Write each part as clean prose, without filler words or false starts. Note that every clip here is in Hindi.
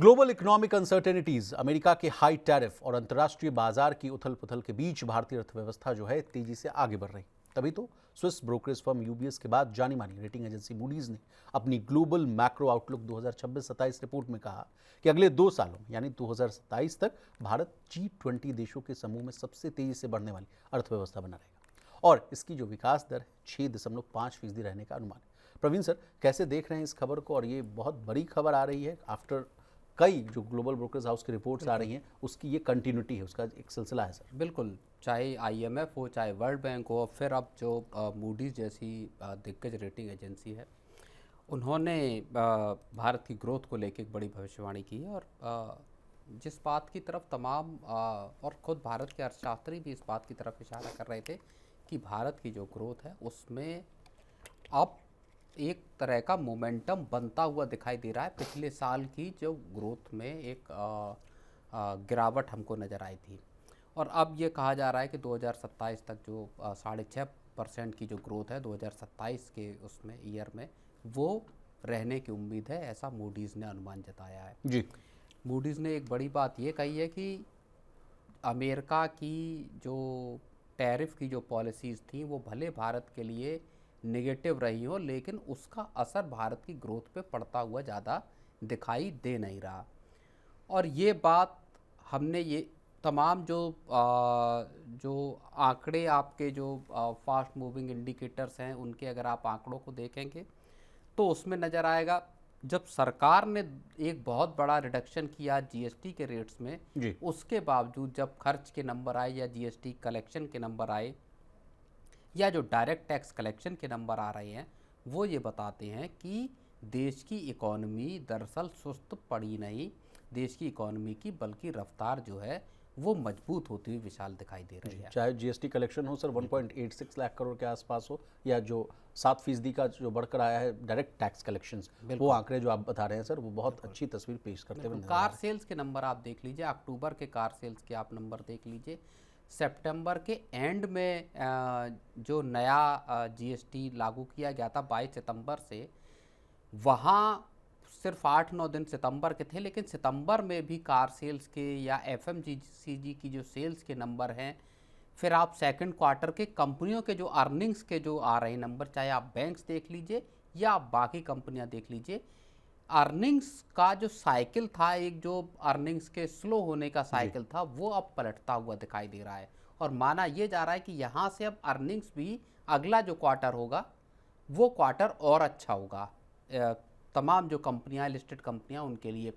ग्लोबल इकोनॉमिक अनसर्टेनिटीज, अमेरिका के हाई टैरिफ और अंतर्राष्ट्रीय बाजार की उथल पुथल के बीच भारतीय अर्थव्यवस्था जो है तेजी से आगे बढ़ रही। तभी तो स्विस ब्रोकरेज फर्म यूबीएस के बाद जानी मानी रेटिंग एजेंसी मूडीज ने अपनी ग्लोबल मैक्रो आउटलुक 2026-27 रिपोर्ट में कहा कि अगले 2 सालों यानी 2027 तक भारत G20 देशों के समूह में सबसे तेजी से बढ़ने वाली अर्थव्यवस्था बना रहेगा और इसकी जो विकास दर 6.5% रहने का अनुमान है। प्रवीण सर, कैसे देख रहे हैं इस खबर को? और ये बहुत बड़ी खबर आ रही है आफ्टर कई जो ग्लोबल ब्रोकर्स हाउस की रिपोर्ट्स आ रही हैं, उसकी ये कंटिन्यूटी है, उसका एक सिलसिला है सर। बिल्कुल, चाहे आईएमएफ हो, चाहे वर्ल्ड बैंक हो, फिर अब जो मूडीज़ जैसी दिग्गज रेटिंग एजेंसी है, उन्होंने भारत की ग्रोथ को लेकर एक बड़ी भविष्यवाणी की है। और जिस बात की तरफ तमाम और खुद भारत के अर्थशास्त्री भी इस बात की तरफ इशारा कर रहे थे कि भारत की जो ग्रोथ है उसमें अब एक तरह का मोमेंटम बनता हुआ दिखाई दे रहा है। पिछले साल की जो ग्रोथ में एक गिरावट हमको नज़र आई थी और अब ये कहा जा रहा है कि 2027 तक जो 6.5% की जो ग्रोथ है 2027 के उसमें ईयर में, वो रहने की उम्मीद है, ऐसा मूडीज़ ने अनुमान जताया है जी। मूडीज़ ने एक बड़ी बात ये कही है कि अमेरिका की जो टैरिफ की जो पॉलिसीज़ थी वो भले भारत के लिए नेगेटिव रही हो, लेकिन उसका असर भारत की ग्रोथ पे पड़ता हुआ ज़्यादा दिखाई दे नहीं रहा। और ये बात हमने ये तमाम जो आंकड़े आपके जो फास्ट मूविंग इंडिकेटर्स हैं उनके अगर आप आंकड़ों को देखेंगे तो उसमें नज़र आएगा, जब सरकार ने एक बहुत बड़ा रिडक्शन किया जीएसटी के रेट्स में जी। उसके बावजूद जब खर्च के नंबर आए या जीएसटी कलेक्शन के नंबर आए या जो डायरेक्ट टैक्स कलेक्शन के नंबर आ रहे हैं, वो ये बताते हैं कि देश की इकॉनमी दरअसल सुस्त पड़ी नहीं, देश की इकॉनमी की बल्कि रफ्तार जो है वो मजबूत होती हुई विशाल दिखाई दे रही है। चाहे जीएसटी कलेक्शन हो सर 1.86 लाख करोड़ के आसपास हो, या जो 7% का जो बढ़कर आया है डायरेक्ट टैक्स कलेक्शंस, वो आंकड़े जो आप बता रहे हैं सर वो बहुत अच्छी तस्वीर पेश करते हुए। कार सेल्स के नंबर आप देख लीजिए, अक्टूबर के कार सेल्स के आप नंबर देख लीजिए, सितंबर के एंड में जो नया जीएसटी लागू किया गया था 22 सितंबर से, वहाँ सिर्फ 8-9 दिन सितंबर के थे, लेकिन सितंबर में भी कार सेल्स के या एफएमसीजी की जो सेल्स के नंबर हैं, फिर आप सेकंड क्वार्टर के कंपनियों के जो अर्निंग्स के जो आ रहे हैं नंबर, चाहे आप बैंक्स देख लीजिए या आप बाकी कंपनियां देख लीजिए, अर्निंग्स का जो साइकिल था, एक जो अर्निंग्स के स्लो होने का साइकिल था, वो अब पलटता हुआ दिखाई दे रहा है। और माना ये जा रहा है कि यहाँ से अब अर्निंग्स भी अगला जो क्वार्टर होगा वो क्वार्टर और अच्छा होगा तमाम जो कंपनियां, लिस्टेड कंपनियां, उनके लिए।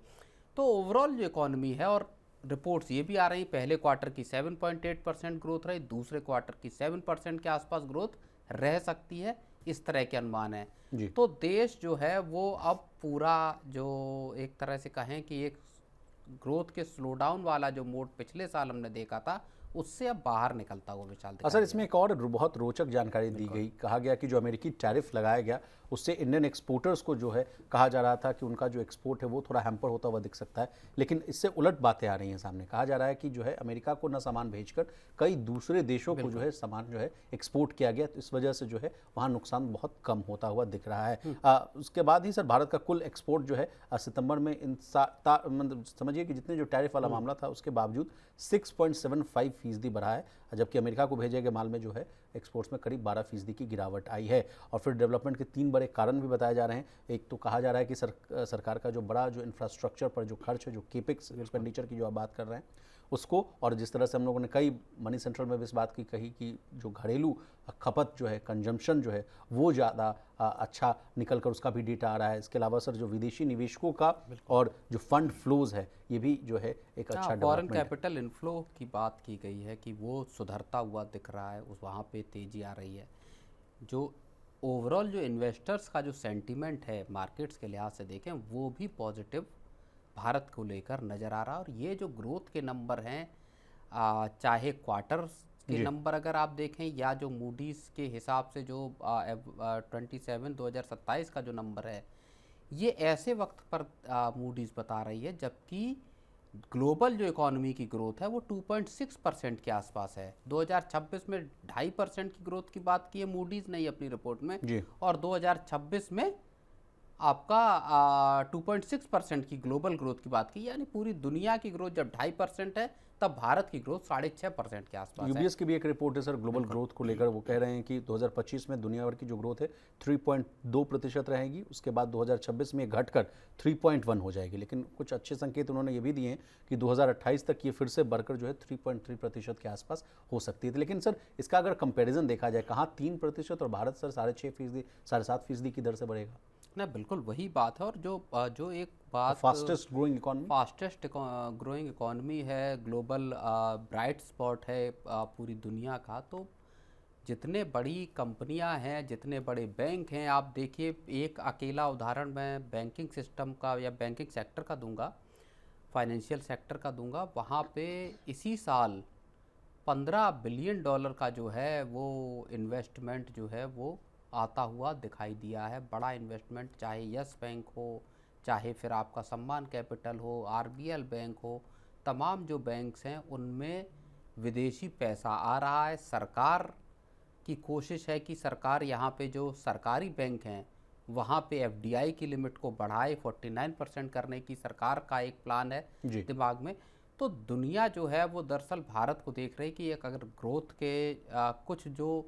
तो ओवरऑल जो इकॉनमी है, और रिपोर्ट्स ये भी आ रही, पहले क्वार्टर की 7.8% ग्रोथ रही, दूसरे क्वार्टर की 7% के आसपास ग्रोथ रह सकती है, इस तरह के अनुमान है। तो देश जो है वो अब पूरा जो एक तरह से कहें कि एक ग्रोथ के स्लो डाउन वाला जो मोड पिछले साल हमने देखा था, उससे अब बाहर निकलता हुआ विशाल। सर, इसमें एक और बहुत रोचक जानकारी दी गई। कहा गया कि जो अमेरिकी टैरिफ लगाया गया उससे इंडियन एक्सपोर्टर्स को जो है कहा जा रहा था कि उनका जो एक्सपोर्ट है वो थोड़ा हैम्पर होता हुआ दिख सकता है, लेकिन इससे उलट बातें आ रही हैं सामने। कहा जा रहा है कि जो है अमेरिका को न सामान भेजकर कई दूसरे देशों को जो है सामान जो है एक्सपोर्ट किया गया, तो इस वजह से जो है वहाँ नुकसान बहुत कम होता हुआ दिख रहा है। उसके बाद ही सर भारत का कुल एक्सपोर्ट जो है सितंबर में मतलब समझिए कि जितने जो टैरिफ वाला मामला था उसके बावजूद 6.75% बढ़ा है, जबकि अमेरिका को भेजे गए माल में जो है एक्सपोर्ट्स में करीब 12% की गिरावट आई है। और फिर डेवलपमेंट के 3 बड़े कारण भी बताए जा रहे हैं। एक तो कहा जा रहा है कि सरकार का जो बड़ा जो इंफ्रास्ट्रक्चर पर जो खर्च है, जो केपिक्स एक्सपेंडिचर की जो आप बात कर रहे हैं उसको, और जिस तरह से हम लोगों ने कई मनी सेंट्रल में भी इस बात की कही कि जो घरेलू खपत जो है, कंजम्पशन जो है वो ज़्यादा अच्छा निकल कर उसका भी डेटा आ रहा है। इसके अलावा सर जो विदेशी निवेशकों का और जो फंड फ्लोज है ये भी जो है एक अच्छा फॉरेन कैपिटल इनफ्लो की बात की गई है कि वो सुधरता हुआ दिख रहा है, उस वहाँ पे तेज़ी आ रही है। जो ओवरऑल जो इन्वेस्टर्स का जो सेंटीमेंट है मार्केट्स के लिहाज से देखें, वो भी पॉजिटिव भारत को लेकर नज़र आ रहा है। और ये जो ग्रोथ के नंबर हैं, चाहे क्वार्टर्स के नंबर अगर आप देखें या जो मूडीज़ के हिसाब से जो 2027 का जो नंबर है, ये ऐसे वक्त पर मूडीज़ बता रही है जबकि ग्लोबल जो इकॉनमी की ग्रोथ है वो 2.6% के आसपास है। 2026 में 2.5% की ग्रोथ की बात की है मूडीज़ ने अपनी रिपोर्ट में, और 2026 में आपका 2.6% की ग्लोबल ग्रोथ की बात की, यानी पूरी दुनिया की ग्रोथ जब 2.5% है तब भारत की ग्रोथ 6.5% के आसपास है। यूबीएस की भी एक रिपोर्ट है सर ग्लोबल ग्रोथ को लेकर, वो कह रहे हैं कि 2025 में दुनिया भर की जो ग्रोथ है 3.2% रहेगी, उसके बाद 2026 में घटकर 3.1 हो जाएगी। लेकिन कुछ अच्छे संकेत उन्होंने ये भी दिए हैं कि 2028 तक ये फिर से बढ़कर जो है 3.3% के आसपास हो सकती है। लेकिन सर इसका अगर कंपैरिजन देखा जाए, कहाँ 3% और भारत सर 6.5%, 7.5% की दर से बढ़ेगा? ना बिल्कुल वही बात है। और जो एक बात fastest growing economy, fastest growing economy है, ग्लोबल ब्राइट स्पॉट है पूरी दुनिया का, तो जितने बड़ी कंपनियां हैं, जितने बड़े बैंक हैं, आप देखिए, एक अकेला उदाहरण मैं बैंकिंग सिस्टम का या बैंकिंग सेक्टर का दूंगा, फाइनेंशियल सेक्टर का दूंगा। वहाँ पे इसी साल $15 बिलियन का जो है वो इन्वेस्टमेंट जो है वो आता हुआ दिखाई दिया है। बड़ा इन्वेस्टमेंट, चाहे यस बैंक हो, चाहे फिर आपका सम्मान कैपिटल हो, आरबीएल बैंक हो, तमाम जो बैंक्स हैं उनमें विदेशी पैसा आ रहा है। सरकार की कोशिश है कि सरकार यहाँ पे जो सरकारी बैंक हैं वहाँ पे एफडीआई की लिमिट को बढ़ाए, 49% करने की सरकार का एक प्लान है जी। दिमाग में। तो दुनिया जो है वो दरअसल भारत को देख रही है कि एक अगर ग्रोथ के कुछ जो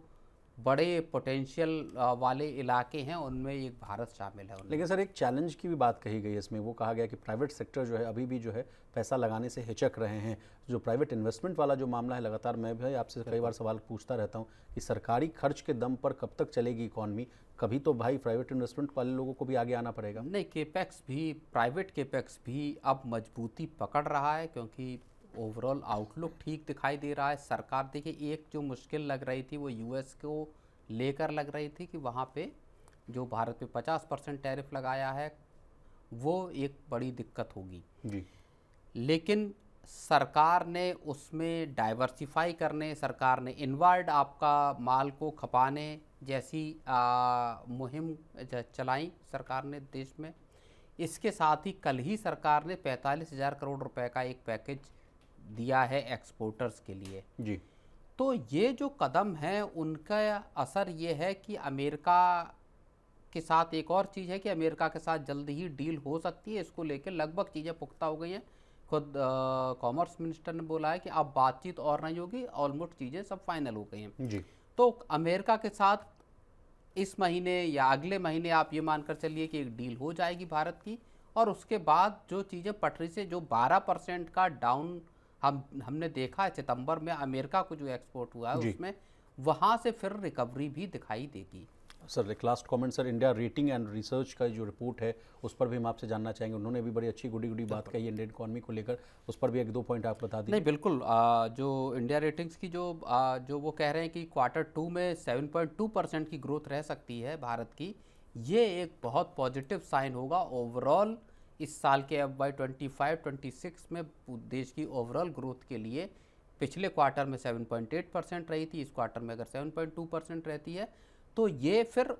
बड़े पोटेंशियल वाले इलाके हैं उनमें एक भारत शामिल है उनमें। लेकिन सर एक चैलेंज की भी बात कही गई है इसमें, वो कहा गया कि प्राइवेट सेक्टर जो है अभी भी जो है पैसा लगाने से हिचक रहे हैं। जो प्राइवेट इन्वेस्टमेंट वाला जो मामला है, लगातार मैं भी आपसे कई बार सवाल पूछता रहता हूँ कि सरकारी खर्च के दम पर कब तक चलेगी इकॉनमी, कभी तो भाई प्राइवेट इन्वेस्टमेंट वाले लोगों को भी आगे आना पड़ेगा। नहीं, केपेक्स भी, प्राइवेट केपेक्स भी अब मजबूती पकड़ रहा है क्योंकि ओवरऑल आउटलुक ठीक दिखाई दे रहा है। सरकार, देखिए, एक जो मुश्किल लग रही थी वो यूएस को लेकर लग रही थी कि वहाँ पे जो भारत पे 50% टैरिफ लगाया है वो एक बड़ी दिक्कत होगी जी। लेकिन सरकार ने उसमें डाइवर्सिफाई करने, सरकार ने इनवर्ड आपका माल को खपाने जैसी मुहिम चलाई सरकार ने देश में। इसके साथ ही कल ही सरकार ने 45,000 करोड़ रुपए का एक पैकेज दिया है एक्सपोर्टर्स के लिए। जी। तो ये जो कदम है उनका असर ये है कि अमेरिका के साथ एक और चीज़ है कि अमेरिका के साथ जल्द ही डील हो सकती है। इसको लेकर लगभग चीज़ें पुख्ता हो गई हैं। खुद कॉमर्स मिनिस्टर ने बोला है कि अब बातचीत और नहीं होगी, ऑलमोस्ट चीज़ें सब फाइनल हो गई हैं। जी। तो अमेरिका के साथ इस महीने या अगले महीने आप ये मानकर चलिए कि एक डील हो जाएगी भारत की, और उसके बाद जो चीज़ें पटरी से, जो 12% का डाउन हमने देखा है सितंबर में अमेरिका को जो एक्सपोर्ट हुआ है उसमें, वहाँ से फिर रिकवरी भी दिखाई देगी। सर एक last comment sir, India rating and research का जो रिपोर्ट है उस पर भी हम आपसे जानना चाहेंगे। उन्होंने भी बड़ी अच्छी गुडी बात कही है इंडियन इकॉनमी को लेकर, उस पर भी एक दो पॉइंट आप बता दीजिए। नहीं बिल्कुल, जो इंडिया रेटिंग्स की जो वो कह रहे हैं कि Q2 में 7.2% की ग्रोथ रह सकती है भारत की, ये एक बहुत पॉजिटिव साइन होगा। ओवरऑल इस साल के FY 25-26 में देश की ओवरऑल ग्रोथ के लिए पिछले क्वार्टर में 7.8% रही थी, इस क्वार्टर में अगर 7.2% रहती है तो ये फिर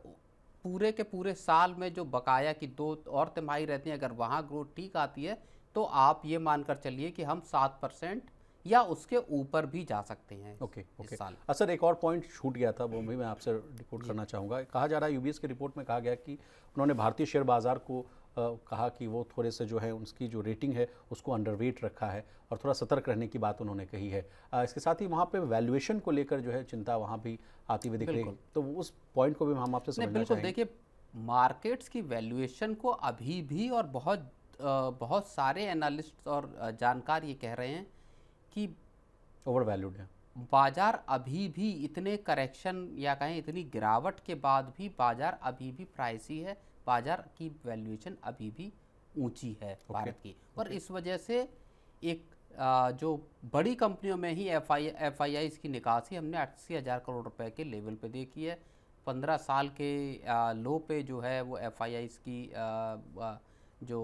पूरे के पूरे साल में जो बकाया की 2 और तिमाही रहती हैं, अगर वहाँ ग्रोथ ठीक आती है तो आप ये मानकर चलिए कि हम 7% या उसके ऊपर भी जा सकते हैं ओके। इस साल। सर एक और पॉइंट छूट गया था, वो भी मैं आपसे रिपोर्ट करना चाहूँगा। कहा जा रहा है यूबीएस की रिपोर्ट में कहा गया कि उन्होंने भारतीय शेयर बाजार को कहा कि वो थोड़े से जो है उसकी जो रेटिंग है उसको अंडरवेट रखा है और थोड़ा सतर्क रहने की बात उन्होंने कही है। इसके साथ ही वहाँ पे वैल्यूएशन को लेकर जो है चिंता वहाँ भी आती हुई दिख रही है, तो उस पॉइंट को भी हम आपसे समझना बिल्कुल चाहेंगे। देखिए, मार्केट्स की वैल्यूएशन को अभी भी, और बहुत सारे एनालिस्ट और जानकार ये कह रहे हैं कि ओवर वैल्यूड है बाजार अभी भी, इतने करेक्शन या कहें इतनी गिरावट के बाद भी बाजार अभी भी प्राइसी है, बाजार की वैल्यूएशन अभी भी ऊंची है भारत की। और इस वजह से एक जो बड़ी कंपनियों में ही FII की निकासी हमने 80,000 करोड़ रुपए के लेवल पे देखी है। 15 साल के लो पे जो है वो FII की जो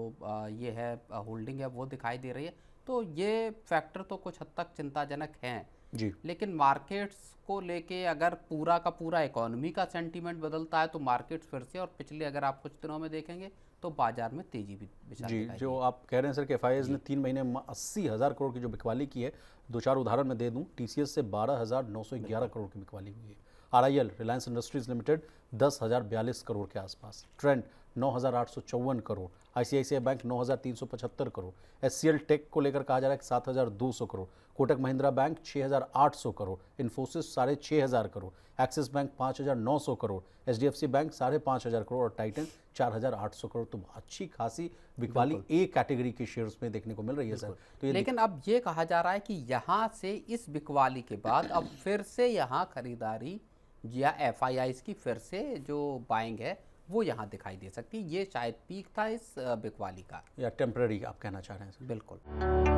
ये है होल्डिंग है वो दिखाई दे रही है। तो ये फैक्टर तो कुछ हद तक चिंताजनक हैं जी। लेकिन मार्केट्स को लेके अगर पूरा का पूरा इकोनॉमी का सेंटीमेंट बदलता है तो मार्केट्स फिर से, और पिछले अगर आप कुछ दिनों में देखेंगे तो बाजार में तेजी भी विशाल जी। दिखाई जो देगी। आप कह रहे हैं सर कि FIIs ने 3 महीने में 80,000 करोड़ की जो बिकवाली की है, 2-4 उदाहरण मैं दे दूं, TCS से 12,911 करोड़ की बिकवाली हुई है। RIL Reliance Industries Limited 10,042 crore के आसपास, trend 9,854 crore, ICICI bank 9,375 crore, HCL tech को लेकर कहा जा रहा है कि 7,200 crore, Kotak Mahindra bank 6,800 crore, Infosys 6,500 crore, Axis bank 5,900 crore, HDFC bank 5,500 crore और टाइटन 4,800 करोड़। तो अच्छी खासी बिकवाली ए कैटेगरी के शेयर्स में देखने को मिल रही है सर। तो ये लेकिन अब ये कहा जा रहा है कि यहाँ से इस बिकवाली के बाद अब फिर से यहाँ खरीदारी या एफआईआईज की फिर से जो बाइंग है वो यहाँ दिखाई दे सकती है। ये शायद पीक था इस बिकवाली का, या टेम्पररी आप कहना चाह रहे हैं सर? बिल्कुल।